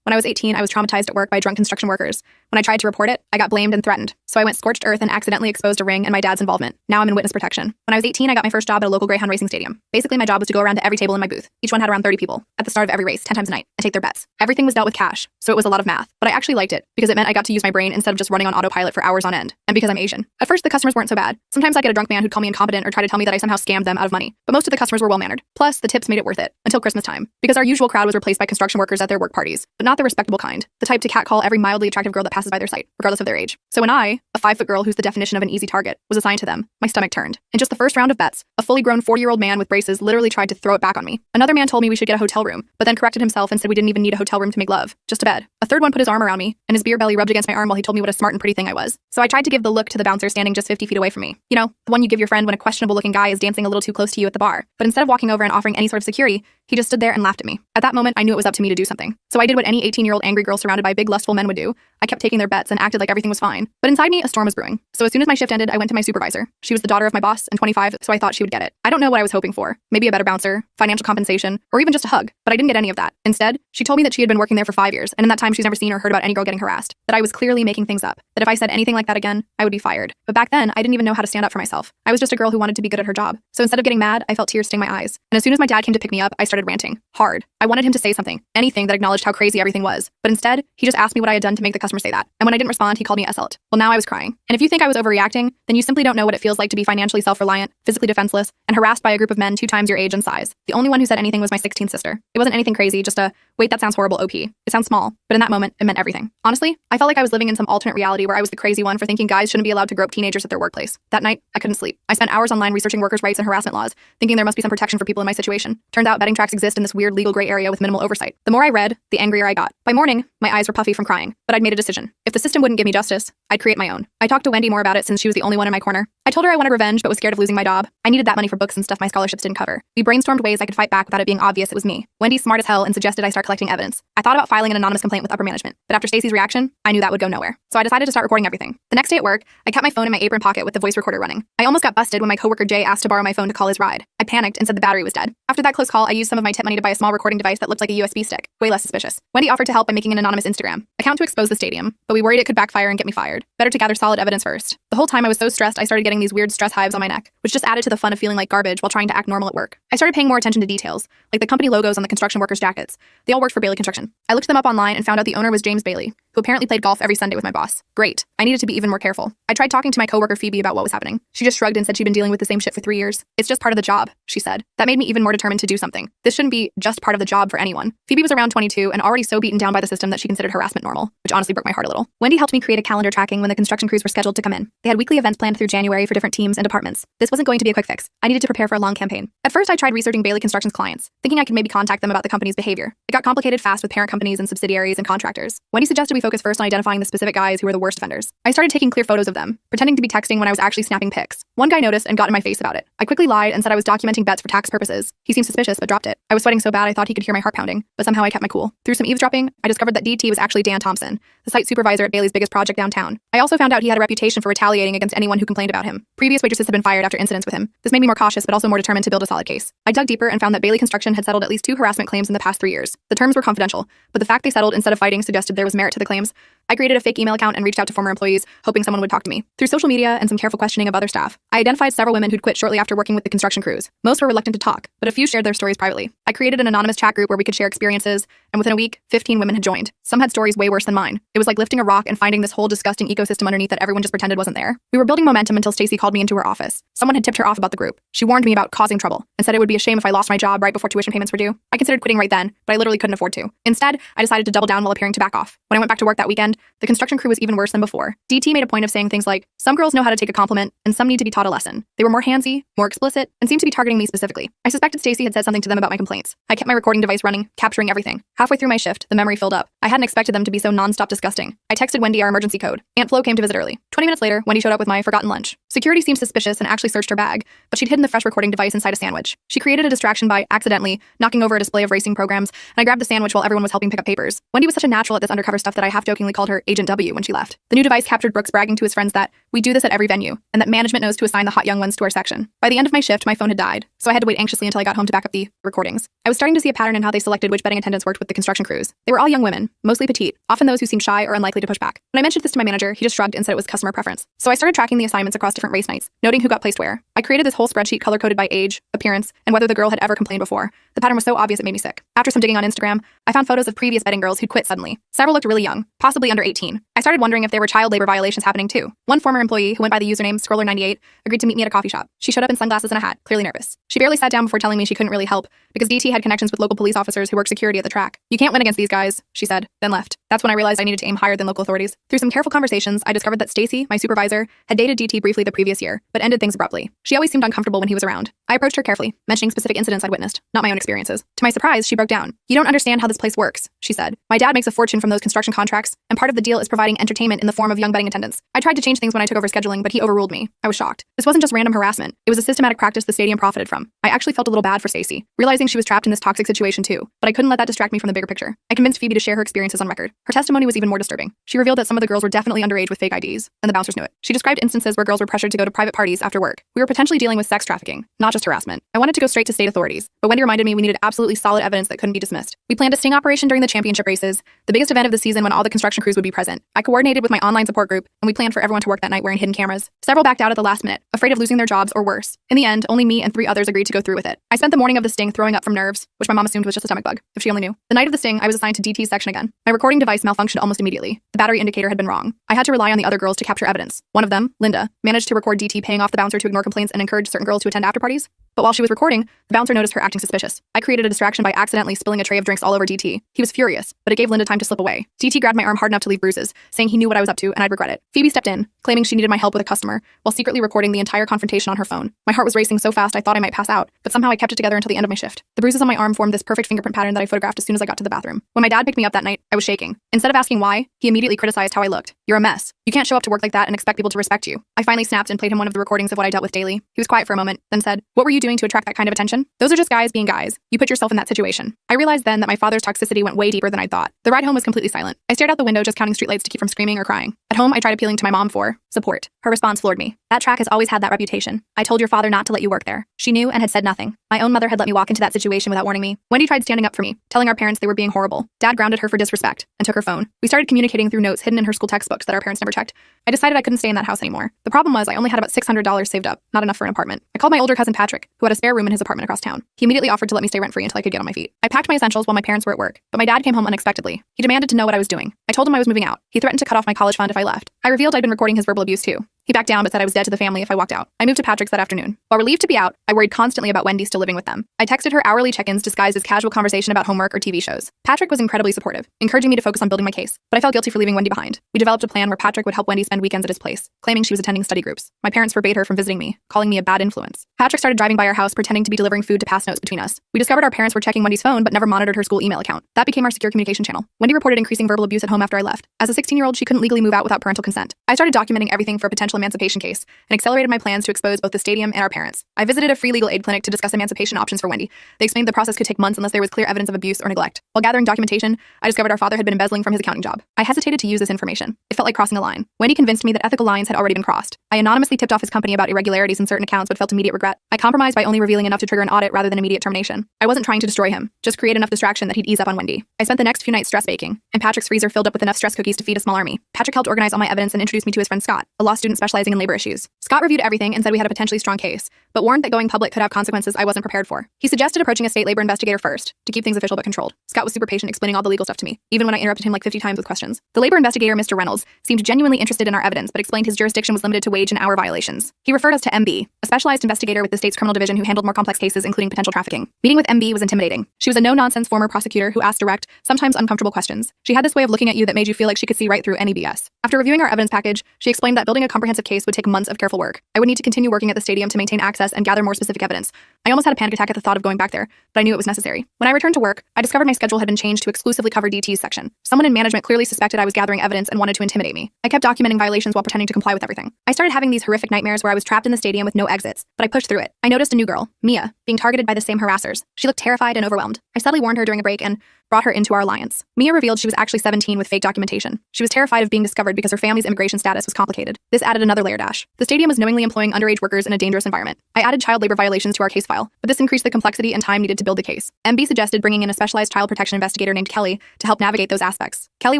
When I was 18, I was traumatized at work by drunk construction workers. When I tried to report it, I got blamed and threatened. So I went scorched earth and accidentally exposed a ring and my dad's involvement. Now I'm in witness protection. When I was 18, I got my first job at a local Greyhound racing stadium. Basically, my job was to go around to every table in my booth. Each one had around 30 people at the start of every race, 10 times a night, and take their bets. Everything was dealt with cash, so it was a lot of math. But I actually liked it because it meant I got to use my brain instead of just running on autopilot for hours on end. And because I'm Asian. At first, the customers weren't so bad. Sometimes I'd get a drunk man who'd call me incompetent or try to tell me that I somehow scammed them out of money. But most of the customers were well-mannered. Plus, the tips made it worth it until Christmas time. Because our usual crowd was replaced by construction workers at their work parties, but not the respectable kind. The type to catcall every mildly attractive girl that passes by their site, regardless of their age. So when I, a 5-foot girl who's the definition of an easy target, was assigned to them, my stomach turned. In just the first round of bets, a fully grown 40-year-old man with braces literally tried to throw it back on me. Another man told me we should get a hotel room, but then corrected himself and said we didn't even need a hotel room to make love, just a bed. A third one put his arm around me, and his beer belly rubbed against my arm while he told me what a smart and pretty thing I was. So I tried to give the look to the bouncer standing just 50 feet away from me. You know, the one you give your friend when a questionable-looking guy is dancing a little too close to you at the bar. But instead of walking over and offering any sort of security, he just stood there and laughed at me. At that moment, I knew it was up to me to do something. So I did what any 18-year-old angry girl surrounded by big, lustful men would do. I kept taking their bets and acted like everything was fine. But inside me, a storm was brewing. So as soon as my shift ended, I went to my supervisor. She was the daughter of my boss and 25, so I thought she would get it. I don't know what I was hoping for. Maybe a better bouncer, financial compensation, or even just a hug. But I didn't get any of that. Instead, she told me that she had been working there for 5 years, and in that time she's never seen or heard about any girl getting harassed. That I was clearly making things up. That if I said anything like that again, I would be fired. But back then, I didn't even know how to stand up for myself. I was just a girl who wanted to be good at her job. So instead of getting mad, I felt tears sting my eyes. And as soon as my dad came to pick me up, I started ranting. Hard. I wanted him to say something. Anything that acknowledged how crazy everything was. But instead, he just asked me what I had done to make the customer say that. And when I didn't respond, he called me a slut. Well, now I was crying. And if you think I was overreacting, then you simply don't know what it feels like to be financially self-reliant, physically defenseless, and harassed by a group of men 2 times your age and size. The only one who said anything was my 16th sister. It wasn't anything crazy, just a, wait, that sounds horrible, OP. It sounds small, but in that moment, it meant everything. Honestly, I felt like I was living in some alternate reality where I was the crazy one for thinking guys shouldn't be allowed to grope teenagers at their workplace. That night, I couldn't sleep. I spent hours online researching workers' rights and harassment laws, thinking there must be some protection for people in my situation. Turned out betting tracks exist in this weird legal gray area with minimal oversight. The more I read, the angrier I got. By morning, my eyes were puffy from crying, but I'd made a decision. If the system wouldn't give me justice, I'd create my own. I talked to Wendy more about it since she was the only one in my corner. I told her I wanted revenge but was scared of losing my job. I needed that money for books and stuff my scholarships didn't cover. We brainstormed ways I could fight back without it being obvious it was me. Wendy's smart as hell and suggested I start collecting evidence. I thought about filing an anonymous complaint with upper management, but after Stacy's reaction, I knew that would go nowhere. So I decided to start recording everything. The next day at work, I kept my phone in my apron pocket with the voice recorder running. I almost got busted when my coworker Jay asked to borrow my phone to call his ride. I panicked and said the battery was dead. After that close call, I used some of my tip money to buy a small recording device that looked like a USB stick. Way less suspicious. Wendy offered to help by making an anonymous Instagram account to expose the stadium, but we worried it could backfire and get me fired. Better to gather solid evidence first. The whole time I was so stressed, I started getting these weird stress hives on my neck, which just added to the fun of feeling like garbage while trying to act normal at work. I started paying more attention to details, like the company logos on the construction workers' jackets. They all worked for Bailey Construction. I looked them up online and found out the owner was James Bailey, who apparently played golf every Sunday with my boss. Great. I needed to be even more careful. I tried talking to my coworker Phoebe about what was happening. She just shrugged and said she'd been dealing with the same shit for 3 years. It's just part of the job, she said. That made me even more determined to do something. This shouldn't be just part of the job for anyone. Phoebe was around 22 and already so beaten down by the system that she considered harassment normal, which honestly broke my heart a little. Wendy helped me create a calendar tracking when the construction crews were scheduled to come in. They had weekly events planned through January for different teams and departments. This wasn't going to be a quick fix. I needed to prepare for a long campaign. At first, I tried researching Bailey Construction's clients, thinking I could maybe contact them about the company's behavior. It got complicated fast with parent companies and subsidiaries and contractors. Wendy suggested we focus first on identifying the specific guys who were the worst offenders. I started taking clear photos of them, pretending to be texting when I was actually snapping pics. One guy noticed and got in my face about it. I quickly lied and said I was documenting bets for tax purposes. He seemed suspicious but dropped it. I was sweating so bad I thought he could hear my heart pounding, but somehow I kept my cool. Through some eavesdropping, I discovered that DT was actually Dan Thompson, the site supervisor at Bailey's biggest project downtown. I also found out he had a reputation for retaliating against anyone who complained about him. Previous waitresses had been fired after incidents with him. This made me more cautious but also more determined to build a solid case. I dug deeper and found that Bailey Construction had settled at least 2 harassment claims in the past 3 years. The terms were confidential, but the fact they settled instead of fighting suggested there was merit to the claims. I created a fake email account and reached out to former employees, hoping someone would talk to me. Through social media and some careful questioning of other staff, I identified several women who'd quit shortly after working with the construction crews. Most were reluctant to talk, but a few shared their stories privately. I created an anonymous chat group where we could share experiences, and within a week, 15 women had joined. Some had stories way worse than mine. It was like lifting a rock and finding this whole disgusting ecosystem underneath that everyone just pretended wasn't there. We were building momentum until Stacy called me into her office. Someone had tipped her off about the group. She warned me about causing trouble and said it would be a shame if I lost my job right before tuition payments were due. I considered quitting right then, but I literally couldn't afford to. Instead, I decided to double down while appearing to back off. When I went back to work that weekend, the construction crew was even worse than before. DT made a point of saying things like, some girls know how to take a compliment and some need to be taught a lesson. They were more handsy, more explicit, and seemed to be targeting me specifically. I suspected Stacy had said something to them about my complaints. I kept my recording device running, capturing everything. Halfway through my shift, the memory filled up. I hadn't expected them to be so non-stop disgusting. I texted Wendy our emergency code. Aunt Flo came to visit early. 20 minutes later, Wendy showed up with my forgotten lunch. Security seemed suspicious and actually searched her bag, but she'd hidden the fresh recording device inside a sandwich. She created a distraction by accidentally knocking over a display of racing programs, and I grabbed the sandwich while everyone was helping pick up papers. Wendy was such a natural at this undercover stuff that I half-jokingly called called her Agent W when she left. The new device captured Brooks bragging to his friends that we do this at every venue, and that management knows to assign the hot young ones to our section. By the end of my shift, my phone had died, so I had to wait anxiously until I got home to back up the recordings. I was starting to see a pattern in how they selected which betting attendants worked with the construction crews. They were all young women, mostly petite, often those who seemed shy or unlikely to push back. When I mentioned this to my manager, he just shrugged and said it was customer preference. So I started tracking the assignments across different race nights, noting who got placed where. I created this whole spreadsheet color-coded by age, appearance, and whether the girl had ever complained before. The pattern was so obvious it made me sick. After some digging on Instagram, I found photos of previous betting girls who'd quit suddenly. Several looked really young, possibly under 18. I started wondering if there were child labor violations happening too. One former employee, who went by the username Scroller98, agreed to meet me at a coffee shop. She showed up in sunglasses and a hat, clearly nervous. She barely sat down before telling me she couldn't really help, because DT had connections with local police officers who work security at the track. You can't win against these guys, she said, then left. That's when I realized I needed to aim higher than local authorities. Through some careful conversations, I discovered that Stacy, my supervisor, had dated DT briefly the previous year, but ended things abruptly. She always seemed uncomfortable when he was around. I approached her carefully, mentioning specific incidents I'd witnessed, not my own experiences. To my surprise, she broke down. You don't understand how this place works, she said. My dad makes a fortune from those construction contracts, and part of the deal is providing entertainment in the form of young betting attendants. I tried to change things when I took over scheduling, but he overruled me. I was shocked. This wasn't just random harassment. It was a systematic practice the stadium profited from. I actually felt a little bad for Stacy, realizing she was trapped in this toxic situation too, but I couldn't let that distract me from the bigger picture. I convinced Phoebe to share her experiences on record. Her testimony was even more disturbing. She revealed that some of the girls were definitely underage with fake IDs, and the bouncers knew it. She described instances where girls were pressured to go to private parties after work. We were potentially dealing with sex trafficking, not just harassment. I wanted to go straight to state authorities, but Wendy reminded me we needed absolutely solid evidence that couldn't be dismissed. We planned a sting operation during the championship races, the biggest event of the season when all the construction crews would be present. I coordinated with my online support group, and we planned for everyone to work that night wearing hidden cameras. Several backed out at the last minute, afraid of losing their jobs or worse. In the end, only me and 3 others agreed to go through with it. I spent the morning of the sting throwing up from nerves, which my mom assumed was just a stomach bug, if she only knew. The night of the sting, I was assigned to DT's section again. My recording device malfunctioned almost immediately. The battery indicator had been wrong. I had to rely on the other girls to capture evidence. One of them, Linda, managed to record DT paying off the bouncer to ignore complaints and encourage certain girls to attend after parties. But while she was recording, the bouncer noticed her acting suspicious. I created a distraction by accidentally spilling a tray of drinks all over DT. He was furious, but it gave Linda time to slip away. DT grabbed my arm hard enough to leave bruises, saying he knew what I was up to and I'd regret it. Phoebe stepped in, claiming she needed my help with a customer, while secretly recording the entire confrontation on her phone. My heart was racing so fast I thought I might pass out, but somehow I kept it together until the end of my shift. The bruises on my arm formed this perfect fingerprint pattern that I photographed as soon as I got to the bathroom. When my dad picked me up that night, I was shaking. Instead of asking why, he immediately criticized how I looked. You're a mess. You can't show up to work like that and expect people to respect you. I finally snapped and played him one of the recordings of what I dealt with daily. He was quiet for a moment, then said, "What were you doing to attract that kind of attention? Those are just guys being guys. You put yourself in that situation." I realized then that my father's toxicity went way deeper than I thought. The ride home was completely silent. I stared out the window just counting streetlights to keep from screaming or crying. At home, I tried appealing to my mom for support. Her response floored me. "That track has always had that reputation. I told your father not to let you work there." She knew and had said nothing. My own mother had let me walk into that situation without warning me. Wendy tried standing up for me, telling our parents they were being horrible. Dad grounded her for disrespect and took her phone. We started communicating through notes hidden in her school textbooks that our parents never checked. I decided I couldn't stay in that house anymore. The problem was I only had about $600 saved up, not enough for an apartment. I called my older cousin Patrick, who had a spare room in his apartment across town. He immediately offered to let me stay rent-free until I could get on my feet. I packed my essentials while my parents were at work, but my dad came home unexpectedly. He demanded to know what I was doing. I told him I was moving out. He threatened to cut off my college fund if I left. I revealed I'd been recording his verbal abuse too. He backed down but said I was dead to the family if I walked out. I moved to Patrick's that afternoon. While relieved to be out, I worried constantly about Wendy still living with them. I texted her hourly check-ins disguised as casual conversation about homework or TV shows. Patrick was incredibly supportive, encouraging me to focus on building my case, but I felt guilty for leaving Wendy behind. We developed a plan where Patrick would help Wendy spend weekends at his place, claiming she was attending study groups. My parents forbade her from visiting me, calling me a bad influence. Patrick started driving by our house pretending to be delivering food to pass notes between us. We discovered our parents were checking Wendy's phone but never monitored her school email account. That became our secure communication channel. Wendy reported increasing verbal abuse at home after I left. As a 16-year-old, she couldn't legally move out without parental consent. I started documenting everything for a potential emancipation case and accelerated my plans to expose both the stadium and our parents. I visited a free legal aid clinic to discuss emancipation options for Wendy. They explained the process could take months unless there was clear evidence of abuse or neglect. While gathering documentation, I discovered our father had been embezzling from his accounting job. I hesitated to use this information. It felt like crossing a line. Wendy convinced me that ethical lines had already been crossed. I anonymously tipped off his company about irregularities in certain accounts but felt immediate regret. I compromised by only revealing enough to trigger an audit rather than immediate termination. I wasn't trying to destroy him, just create enough distraction that he'd ease up on Wendy. I spent the next few nights stress baking, and Patrick's freezer filled up with enough stress cookies to feed a small army. Patrick helped organize all my evidence and introduced me to his friend Scott, a law student specializing in labor issues. Scott reviewed everything and said we had a potentially strong case, but warned that going public could have consequences I wasn't prepared for. He suggested approaching a state labor investigator first, to keep things official but controlled. Scott was super patient explaining all the legal stuff to me, even when I interrupted him like 50 times with questions. The labor investigator, Mr. Reynolds, seemed genuinely interested in our evidence, but explained his jurisdiction was limited to wage and hour violations. He referred us to MB, a specialized investigator with the state's criminal division who handled more complex cases, including potential trafficking. Meeting with MB was intimidating. She was a no-nonsense former prosecutor who asked direct, sometimes uncomfortable questions. She had this way of looking at you that made you feel like she could see right through any BS. After reviewing our evidence package, she explained that building a comprehensive case would take months of careful work. I would need to continue working at the stadium to maintain access and gather more specific evidence. I almost had a panic attack at the thought of going back there, but I knew it was necessary. When I returned to work, I discovered my schedule had been changed to exclusively cover DT's section. Someone in management clearly suspected I was gathering evidence and wanted to intimidate me. I kept documenting violations while pretending to comply with everything. I started having these horrific nightmares where I was trapped in the stadium with no exits, but I pushed through it. I noticed a new girl, Mia, being targeted by the same harassers. She looked terrified and overwhelmed. I subtly warned her during a break and, brought her into our alliance. Mia revealed she was actually 17 with fake documentation. She was terrified of being discovered because her family's immigration status was complicated. This added another layer dash. The stadium was knowingly employing underage workers in a dangerous environment. I added child labor violations to our case file, but this increased the complexity and time needed to build the case. MB suggested bringing in a specialized child protection investigator named Kelly to help navigate those aspects. Kelly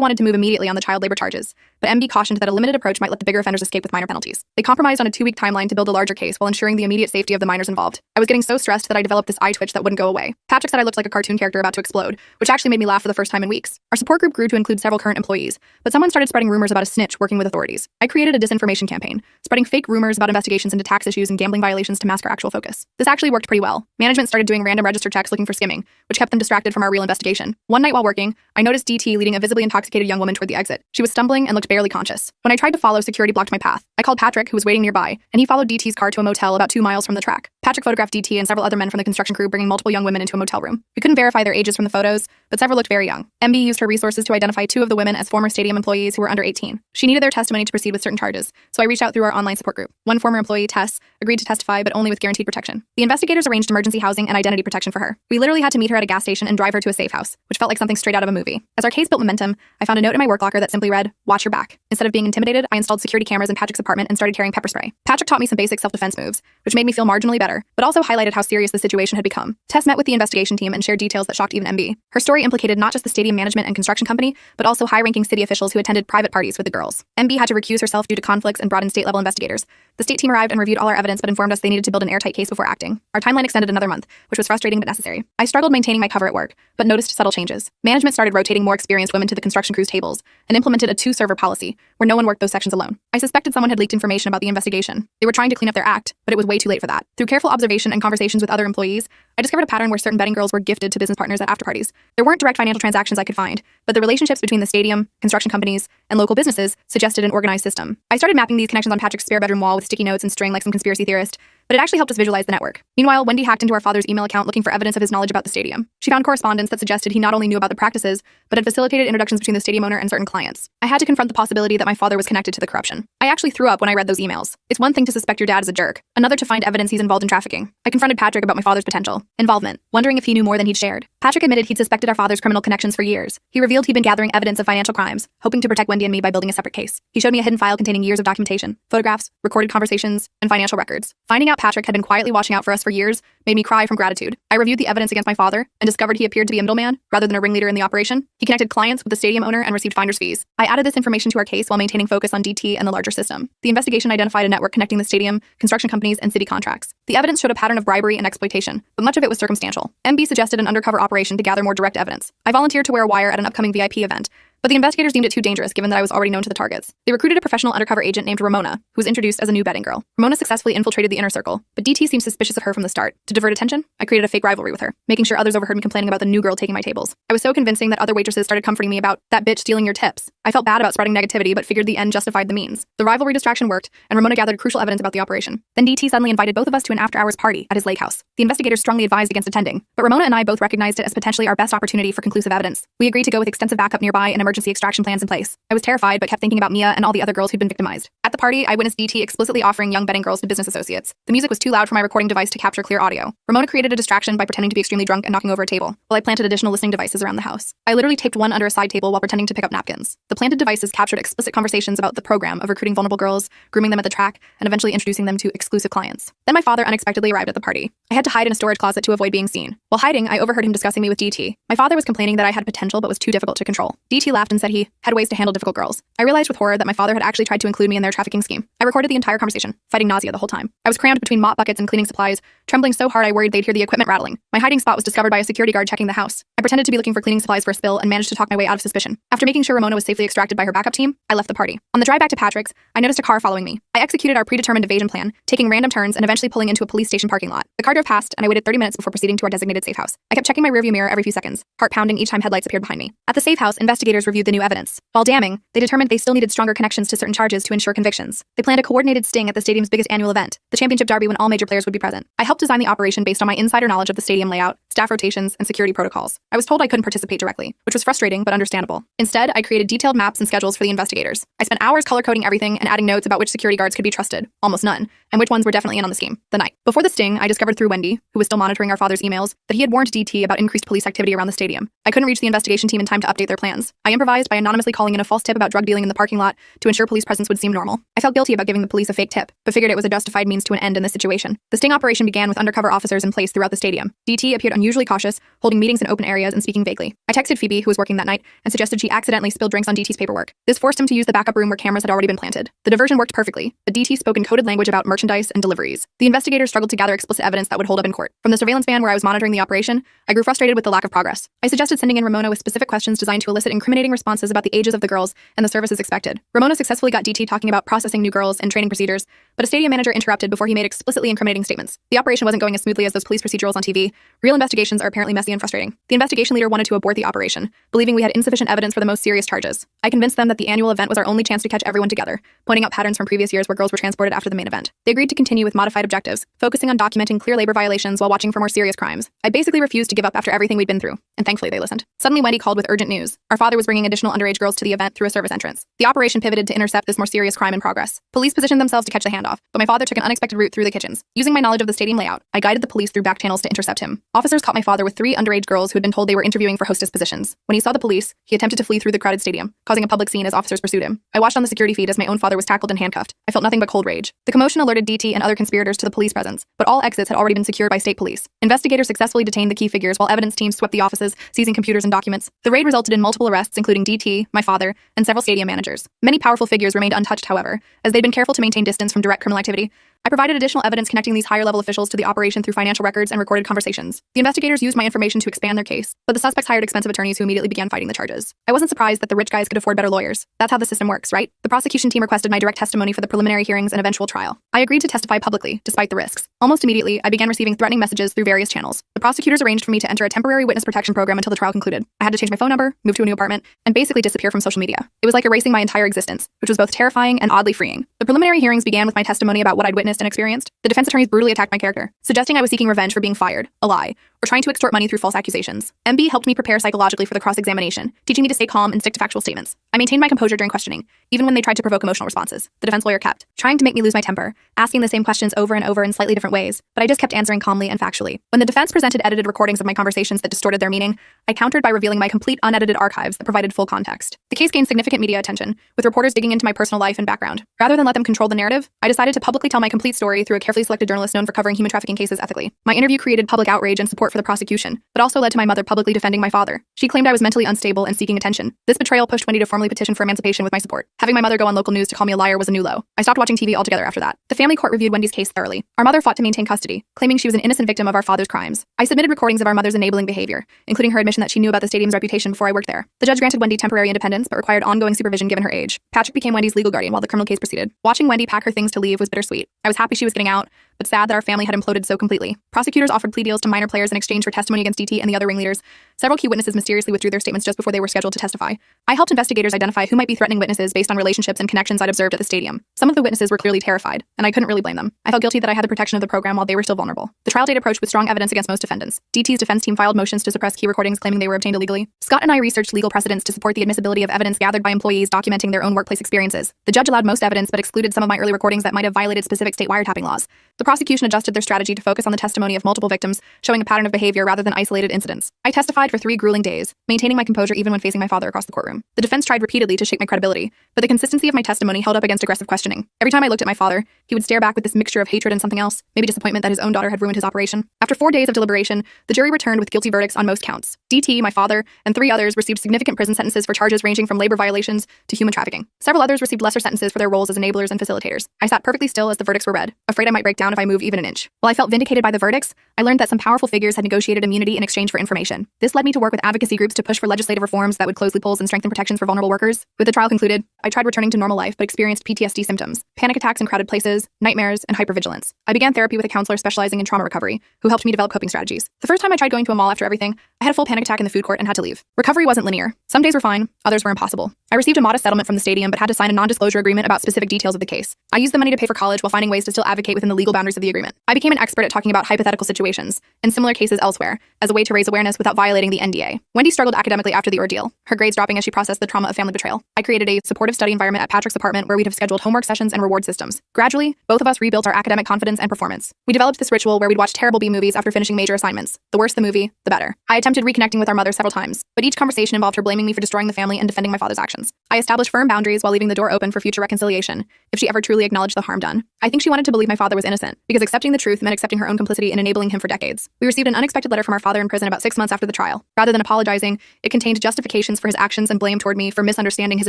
wanted to move immediately on the child labor charges, but MB cautioned that a limited approach might let the bigger offenders escape with minor penalties. They compromised on a 2-week timeline to build a larger case while ensuring the immediate safety of the minors involved. I was getting so stressed that I developed this eye twitch that wouldn't go away. Patrick said I looked like a cartoon character about to explode, which actually made me laugh for the first time in weeks. Our support group grew to include several current employees, but someone started spreading rumors about a snitch working with authorities. I created a disinformation campaign, spreading fake rumors about investigations into tax issues and gambling violations to mask our actual focus. This actually worked pretty well. Management started doing random register checks looking for skimming, which kept them distracted from our real investigation. One night while working, I noticed DT leading a visibly intoxicated young woman toward the exit. She was stumbling and looked barely conscious. When I tried to follow, security blocked my path. I called Patrick, who was waiting nearby, and he followed DT's car to a motel about 2 miles from the track. Patrick photographed DT and several other men from the construction crew bringing multiple young women into a motel room. We couldn't verify their ages from the photos, but several looked very young. MB used her resources to identify 2 of the women as former stadium employees who were under 18. She needed their testimony to proceed with certain charges, so I reached out through our online support group. One former employee, Tess, agreed to testify, but only with guaranteed protection. The investigators arranged emergency housing and identity protection for her. We literally had to meet her at a gas station and drive her to a safe house, which felt like something straight out of a movie. As our case built momentum, I found a note in my work locker that simply read, "Watch your back." Instead of being intimidated, I installed security cameras in Patrick's apartment and started carrying pepper spray. Patrick taught me some basic self-defense moves, which made me feel marginally better, but also highlighted how serious the situation had become. Tess met with the investigation team and shared details that shocked even MB. Her story implicated not just the stadium management and construction company, but also high-ranking city officials who attended private parties with the girls. MB had to recuse herself due to conflicts and brought in state-level investigators. The state team arrived and reviewed all our evidence but informed us they needed to build an airtight case before acting. Our timeline extended another month, which was frustrating but necessary. I struggled maintaining my cover at work, but noticed subtle changes. Management started rotating more experienced women to the construction crew's tables and implemented a 2-server policy where no one worked those sections alone. I suspected someone had leaked information about the investigation. They were trying to clean up their act, but it was way too late for that. Through careful observation and conversations with other employees, I discovered a pattern where certain betting girls were gifted to business partners at after parties. There weren't direct financial transactions I could find, but the relationships between the stadium, construction companies, and local businesses suggested an organized system. I started mapping these connections on Patrick's spare bedroom wall with sticky notes and string like some conspiracy theorist, but it actually helped us visualize the network. Meanwhile, Wendy hacked into our father's email account looking for evidence of his knowledge about the stadium. She found correspondence that suggested he not only knew about the practices, but had facilitated introductions between the stadium owner and certain clients. I had to confront the possibility that my father was connected to the corruption. I actually threw up when I read those emails. It's one thing to suspect your dad is a jerk, another to find evidence he's involved in trafficking. I confronted Patrick about my father's potential involvement, wondering if he knew more than he'd shared. Patrick admitted he'd suspected our father's criminal connections for years. He revealed he'd been gathering evidence of financial crimes, hoping to protect Wendy and me by building a separate case. He showed me a hidden file containing years of documentation, photographs, recorded conversations, and financial records. Finding out Patrick had been quietly watching out for us for years made me cry from gratitude. I reviewed the evidence against my father and discovered he appeared to be a middleman rather than a ringleader in the operation. He connected clients with the stadium owner and received finder's fees. I added this information to our case while maintaining focus on DT and the larger system. The investigation identified a network connecting the stadium, construction companies, and city contracts. The evidence showed a pattern of bribery and exploitation, but much of it was circumstantial. MB suggested an undercover operation to gather more direct evidence. I volunteered to wear a wire at an upcoming VIP event, but the investigators deemed it too dangerous given that I was already known to the targets. They recruited a professional undercover agent named Ramona, who was introduced as a new betting girl. Ramona successfully infiltrated the inner circle, but DT seemed suspicious of her from the start. To divert attention, I created a fake rivalry with her, making sure others overheard me complaining about the new girl taking my tables. I was so convincing that other waitresses started comforting me about that bitch stealing your tips. I felt bad about spreading negativity, but figured the end justified the means. The rivalry distraction worked, and Ramona gathered crucial evidence about the operation. Then DT suddenly invited both of us to an after-hours party at his lake house. The investigators strongly advised against attending, but Ramona and I both recognized it as potentially our best opportunity for conclusive evidence. We agreed to go with extensive backup nearby and emergency extraction plans in place. I was terrified, but kept thinking about Mia and all the other girls who'd been victimized. At the party, I witnessed DT explicitly offering young betting girls to business associates. The music was too loud for my recording device to capture clear audio. Ramona created a distraction by pretending to be extremely drunk and knocking over a table, while I planted additional listening devices around the house. I literally taped one under a side table while pretending to pick up napkins. The planted devices captured explicit conversations about the program of recruiting vulnerable girls, grooming them at the track, and eventually introducing them to exclusive clients. Then my father unexpectedly arrived at the party. I had to hide in a storage closet to avoid being seen. While hiding, I overheard him discussing me with DT. My father was complaining that I had potential but was too difficult to control. DT laughed and said he had ways to handle difficult girls. I realized with horror that my father had actually tried to include me in their trafficking scheme. I recorded the entire conversation, fighting nausea the whole time. I was crammed between mop buckets and cleaning supplies, trembling so hard I worried they'd hear the equipment rattling. My hiding spot was discovered by a security guard checking the house. I pretended to be looking for cleaning supplies for a spill and managed to talk my way out of suspicion. After making sure Ramona was safely extracted by her backup team, I left the party. On the drive back to Patrick's, I noticed a car following me. I executed our predetermined evasion plan, taking random turns and eventually pulling into a police station parking lot. The car drove past, and I waited 30 minutes before proceeding to our designated safe house. I kept checking my rearview mirror every few seconds, heart pounding each time headlights appeared behind me. At the safe house, investigators reviewed the new evidence. While damning, they determined they still needed stronger connections to certain charges to ensure convictions. They planned a coordinated sting at the stadium's biggest annual event, the championship derby, when all major players would be present. I helped design the operation based on my insider knowledge of the stadium layout, staff rotations, and security protocols. I was told I couldn't participate directly, which was frustrating but understandable. Instead, I created detailed maps and schedules for the investigators. I spent hours color-coding everything and adding notes about which security guards could be trusted, almost none, and which ones were definitely in on the scheme. The night before the sting, I discovered through Wendy, who was still monitoring our father's emails, that he had warned DT about increased police activity around the stadium. I couldn't reach the investigation team in time to update their plans. I improvised by anonymously calling in a false tip about drug dealing in the parking lot to ensure police presence would seem normal. I felt guilty about giving the police a fake tip, but figured it was a justified means to an end in this situation. The sting operation began with undercover officers in place throughout the stadium. DT appeared unusually cautious, holding meetings in open areas and speaking vaguely. I texted Phoebe, who was working that night, and suggested she accidentally spilled drinks on DT's paperwork. This forced him to use the backup room where cameras had already been planted. The diversion worked perfectly, but DT spoke in coded language about merchandise and deliveries. The investigators struggled to gather explicit evidence that would hold up in court. From the surveillance van where I was monitoring the operation, I grew frustrated with the lack of progress. I suggested sending in Ramona with specific questions designed to elicit incriminating responses about the ages of the girls and the services expected. Ramona successfully got DT talking about processing new girls and training procedures, but a stadium manager interrupted before he made explicitly incriminating statements. The operation wasn't going as smoothly as those police procedurals on TV. Real investigations are apparently messy and frustrating. The investigation leader wanted to abort the operation, believing we had insufficient evidence for the most serious charges. I convinced them that the annual event was our only chance to catch everyone together, pointing out patterns from previous years where girls were transported after the main event. They agreed to continue with modified objectives, focusing on documenting clear labor violations while watching for more serious crimes. I basically refused to give up after everything we'd been through, and thankfully they listened. Suddenly, Wendy called with urgent news. Our father was bringing additional underage girls to the event through a service entrance. The operation pivoted to intercept this more serious crime in progress. Police positioned themselves to catch the handoff, but my father took an unexpected route through the kitchens. Using my knowledge of the stadium layout, I guided the police through back channels to intercept him. Officers caught my father with 3 underage girls who had been told they were interviewing for hostess positions. When he saw the police, he attempted to flee through the crowded stadium, causing a public scene as officers pursued him. I watched on the security feed as my own father was tackled and handcuffed. I felt nothing but cold rage. The commotion alerted DT and other conspirators to the police presence, but all exits had already been secured by state police. Investigators successfully detained the key figures while evidence teams swept the offices, seizing computers and documents. The raid resulted in multiple arrests, including DT, my father, and several stadium managers. Many powerful figures remained untouched, however, as they'd been careful to maintain distance from direct criminal activity. I provided additional evidence connecting these higher-level officials to the operation through financial records and recorded conversations. The investigators used my information to expand their case, but the suspects hired expensive attorneys who immediately began fighting the charges. I wasn't surprised that the rich guys could afford better lawyers. That's how the system works, right? The prosecution team requested my direct testimony for the preliminary hearings and eventual trial. I agreed to testify publicly, despite the risks. Almost immediately, I began receiving threatening messages through various channels. The prosecutors arranged for me to enter a temporary witness protection program until the trial concluded. I had to change my phone number, move to a new apartment, and basically disappear from social media. It was like erasing my entire existence, which was both terrifying and oddly freeing. The preliminary hearings began with my testimony about what I'd witnessed and experienced. The defense attorneys brutally attacked my character, suggesting I was seeking revenge for being fired, a lie, or trying to extort money through false accusations. MB helped me prepare psychologically for the cross-examination, teaching me to stay calm and stick to factual statements. I maintained my composure during questioning, even when they tried to provoke emotional responses. The defense lawyer kept trying to make me lose my temper, asking the same questions over and over in slightly different ways, but I just kept answering calmly and factually. When the defense presented edited recordings of my conversations that distorted their meaning, I countered by revealing my complete unedited archives that provided full context. The case gained significant media attention, with reporters digging into my personal life and background. Rather than let them control the narrative, I decided to publicly tell my complete story through a carefully selected journalist known for covering human trafficking cases ethically. My interview created public outrage and support for the prosecution, but also led to my mother publicly defending my father. She claimed I was mentally unstable and seeking attention. This betrayal pushed Wendy to formally petition for emancipation with my support. Having my mother go on local news to call me a liar was a new low. I stopped watching TV altogether after that. The family court reviewed Wendy's case thoroughly. Our mother fought to maintain custody, claiming she was an innocent victim of our father's crimes. I submitted recordings of our mother's enabling behavior, including her admission that she knew about the stadium's reputation before I worked there. The judge granted Wendy temporary independence, but required ongoing supervision given her age. Patrick became Wendy's legal guardian while the criminal case proceeded. Watching Wendy pack her things to leave was bittersweet. I was happy she was getting out, but sad that our family had imploded so completely. Prosecutors offered plea deals to minor players in exchange for testimony against DT and the other ringleaders. Several key witnesses mysteriously withdrew their statements just before they were scheduled to testify. I helped investigators identify who might be threatening witnesses based on relationships and connections I'd observed at the stadium. Some of the witnesses were clearly terrified, and I couldn't really blame them. I felt guilty that I had the protection of the program while they were still vulnerable. The trial date approached with strong evidence against most defendants. DT's defense team filed motions to suppress key recordings claiming they were obtained illegally. Scott and I researched legal precedents to support the admissibility of evidence gathered by employees documenting their own workplace experiences. The judge allowed most evidence but excluded some of my early recordings that might have violated specific state wiretapping laws. The prosecution adjusted their strategy to focus on the testimony of multiple victims, showing a pattern of behavior rather than isolated incidents. I testified for 3 grueling days, maintaining my composure even when facing my father across the courtroom. The defense tried repeatedly to shake my credibility, but the consistency of my testimony held up against aggressive questioning. Every time I looked at my father, he would stare back with this mixture of hatred and something else, maybe disappointment that his own daughter had ruined his operation. After 4 days of deliberation, the jury returned with guilty verdicts on most counts. DT, my father, and 3 others received significant prison sentences for charges ranging from labor violations to human trafficking. Several others received lesser sentences for their roles as enablers and facilitators. I sat perfectly still as the verdicts were read, afraid I might break down if I moved even an inch. While I felt vindicated by the verdicts, I learned that some powerful figures had negotiated immunity in exchange for information. This led me to work with advocacy groups to push for legislative reforms that would close loopholes and strengthen protections for vulnerable workers. With the trial concluded, I tried returning to normal life, but experienced PTSD symptoms, panic attacks in crowded places, nightmares, and hypervigilance. I began therapy with a counselor specializing in trauma recovery, who helped me develop coping strategies. The first time I tried going to a mall after everything, I had a full panic attack in the food court and had to leave. Recovery wasn't linear. Some days were fine, others were impossible. I received a modest settlement from the stadium, but had to sign a non-disclosure agreement about specific details of the case. I used the money to pay for college while finding ways to still advocate within the legal boundaries of the agreement. I became an expert at talking about hypothetical situations and similar cases elsewhere as a way to raise awareness without violating the NDA. Wendy struggled academically after the ordeal, her grades dropping as she processed the trauma of family betrayal. I created a supportive study environment at Patrick's apartment where we'd have scheduled homework sessions and reward systems. Gradually, both of us rebuilt our academic confidence and performance. We developed this ritual where we'd watch terrible B movies after finishing major assignments. The worse the movie, the better. I attempted reconnecting with our mother several times, but each conversation involved her blaming me for destroying the family and defending my father's actions. I established firm boundaries while leaving the door open for future reconciliation, if she ever truly acknowledged the harm done. I think she wanted to believe my father was innocent, because accepting the truth meant accepting her own complicity in enabling him for decades. We received an unexpected letter from our father in prison about 6 months after the trial. Rather than apologizing, it contained justifications for his actions and blame toward me for misunderstanding his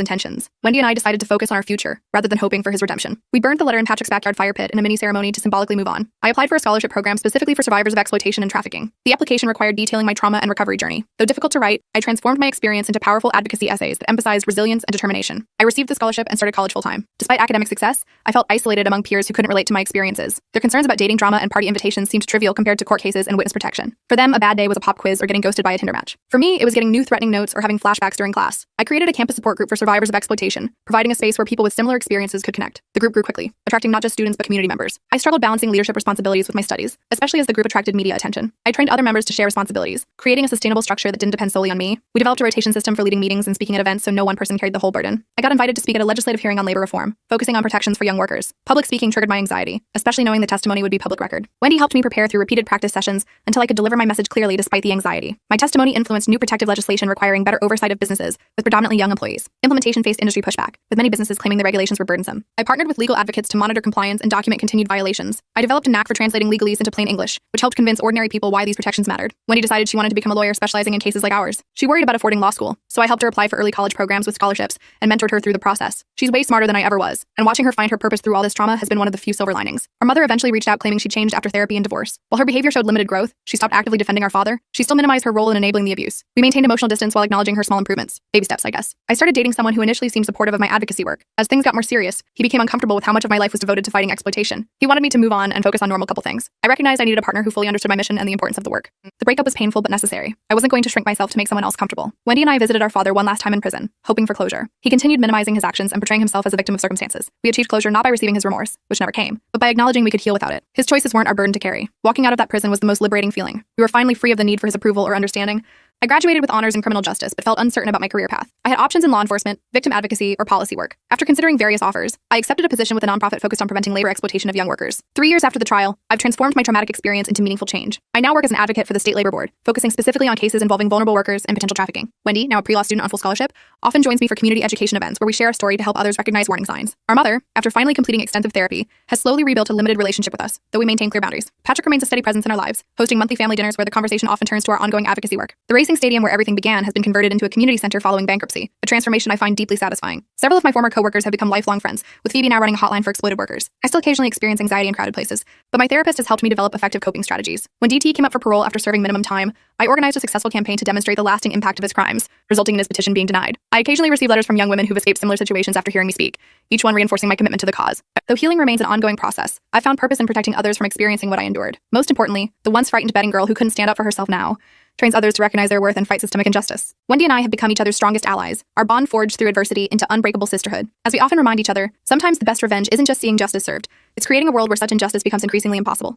intentions. Wendy and I decided to focus on our future, rather than hoping for his redemption. We burned the letter in Patrick's backyard fire pit in a mini ceremony to symbolically move on. I applied for a scholarship program specifically for survivors of exploitation and trafficking. The application required detailing my trauma and recovery journey. Though difficult to write, I transformed my experience into powerful advocacy essays that emphasized resilience and determination. I received the scholarship and started college full-time. Despite academic success, I felt isolated among peers who couldn't relate to my experiences. Their concerns about dating drama and party invitations seemed trivial compared to court cases and witness protection. For them, a bad day was a pop quiz or getting ghosted by a Tinder match. For me, it was getting new threatening notes or having flashbacks during class. I created a campus support group for survivors of exploitation, providing a space where people with similar experiences could connect. The group grew quickly, attracting not just students but community members. I struggled balancing leadership responsibilities with my studies, especially as the group attracted media attention. I trained other members to share responsibilities, creating a sustainable structure that didn't depend solely on me. We developed a rotation system for leading meetings and speaking at events so no one person carried the whole burden. I got invited to speak at a legislative hearing on labor reform, focusing on protections for young workers. Public speaking triggered my anxiety, especially knowing the testimony would be public record. Wendy helped me prepare through repeated practice sessions until I could deliver my message clearly despite the anxiety. My testimony influenced new protective legislation requiring better oversight of businesses with predominantly young employees. Implementation faced industry pushback, with many businesses claiming the regulations were burdensome. I partnered with legal advocates to monitor compliance and document continued violations. I developed a knack for translating legalese into plain English, which helped convince ordinary people why these protections mattered. Wendy decided she wanted to become a lawyer specializing in cases like ours. She worried about affording law school, so I helped her apply for early college programs with scholarships and mentored her through the process. She's way smarter than I ever was, and watching her find her purpose through all this trauma has been one of the few silver linings. Our mother eventually reached out claiming she changed after therapy and divorce. While her behavior showed limited growth, she stopped actively defending our father. She still minimized her role in enabling the abuse. We maintained emotional distance while acknowledging her small improvements. Baby steps, I guess. I started dating someone who initially seemed supportive of my advocacy work. As things got more serious, he became uncomfortable with how much of my life was devoted to fighting exploitation. He wanted me to move on and focus on normal couple things. I recognized I needed a partner who fully understood my mission and the importance of the work. The breakup was painful but necessary. I wasn't going to shrink myself to make someone else comfortable. Wendy and I visited our father one last time in prison, hoping for closure. He continued minimizing his actions and portraying himself as a victim of circumstances. We achieved closure not by receiving his remorse, which never came, but by acknowledging we could heal without it. His choices weren't our burden to carry. Walking out of that prison was the most liberating feeling. We were finally free of the need for his approval or understanding. I graduated with honors in criminal justice, but felt uncertain about my career path. I had options in law enforcement, victim advocacy, or policy work. After considering various offers, I accepted a position with a nonprofit focused on preventing labor exploitation of young workers. 3 years after the trial, I've transformed my traumatic experience into meaningful change. I now work as an advocate for the State Labor Board, focusing specifically on cases involving vulnerable workers and potential trafficking. Wendy, now a pre-law student on full scholarship, often joins me for community education events where we share a story to help others recognize warning signs. Our mother, after finally completing extensive therapy, has slowly rebuilt a limited relationship with us, though we maintain clear boundaries. Patrick remains a steady presence in our lives, hosting monthly family dinners where the conversation often turns to our ongoing advocacy work. The racing stadium where everything began has been converted into a community center following bankruptcy, a transformation I find deeply satisfying. Several of my former coworkers have become lifelong friends, with Phoebe now running a hotline for exploited workers. I still occasionally experience anxiety in crowded places, but my therapist has helped me develop effective coping strategies. When DT came up for parole after serving minimum time, I organized a successful campaign to demonstrate the lasting impact of his crimes, resulting in his petition being denied. I occasionally receive letters from young women who've escaped similar situations after hearing me speak, each one reinforcing my commitment to the cause. Though healing remains an ongoing process, I found purpose in protecting others from experiencing what I endured. Most importantly, the once frightened betting girl who couldn't stand up for herself now trains others to recognize their worth and fight systemic injustice. Wendy and I have become each other's strongest allies, our bond forged through adversity into unbreakable sisterhood. As we often remind each other, sometimes the best revenge isn't just seeing justice served, it's creating a world where such injustice becomes increasingly impossible.